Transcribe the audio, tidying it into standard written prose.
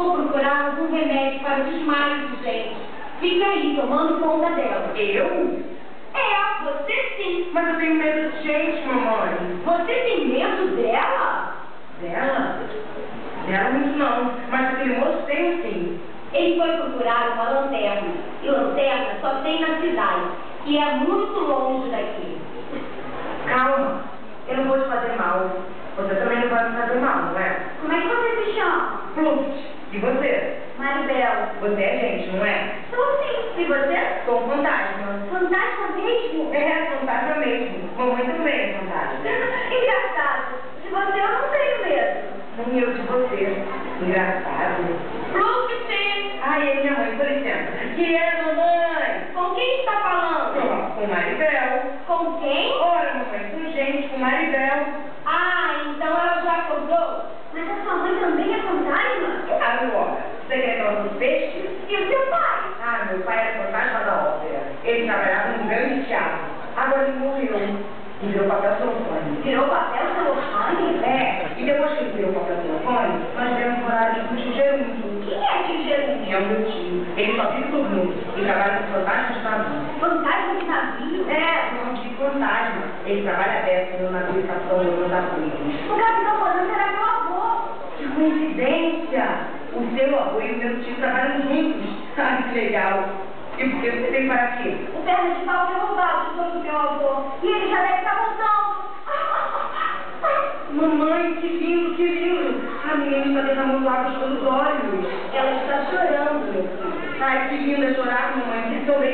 Vou procurar algum remédio para o desmaio, gente. Fica aí, tomando conta dela. Eu? É, você sim. Mas eu tenho medo de gente, mamãe. Você tem medo dela? Dela? Dela muito não, mas aquele moço tem sim. Ele foi procurar uma lanterna. E lanterna só tem na cidade. E é muito longe daqui. Calma, eu não vou te fazer mal. Você também não vai me fazer mal, não é? Como é que você se chama? Pluft. E você? Maribel. Você é gente, não é? Sou sim. E você? Sou um fantasma. Fantasma mesmo? É, fantasma mesmo. Mamãe também é fantasma. Engraçado. De você eu não tenho medo. Nem eu de você. Engraçado. Pluft! Ai, é minha mãe, por licença. Que é, mamãe? Com quem está falando? Com Maribel. Com quem? Ora, mamãe, com gente, com Maribel. Ah, então ela já acordou? Mas a sua mãe também é fantasma? Claro, ora. Você quer que ela fosse peixe? E o seu pai? Ah, meu pai era fantasma da ópera. Ele trabalhava num grande teatro. Agora ele morreu. E virou papel celofane. Virou papel celofane? É, e depois que ele virou papel celofane, nós viemos morar com o tio Gerúndio. Quem é tio Gerúndio? É o meu tio. Ele só vive dormindo e trabalha com fantasmas de navio. Fantasma de navio? É, não de fantasma. Ele trabalha aberto no navio Estação Leão da Cruz. O capitão Rolando era meu avô. Que coincidência! O seu avô e o meu tio trabalham juntos. Ai, que legal. E por que você veio para aqui? O perna de pau derrubou o tesouro do meu avô. E ele já deve estar voltando. Mamãe, que lindo, que lindo. A menina está derramando água pelos olhos. Ela está chorando, meu filho. Ai, que linda chorar, mamãe. Que sorriso.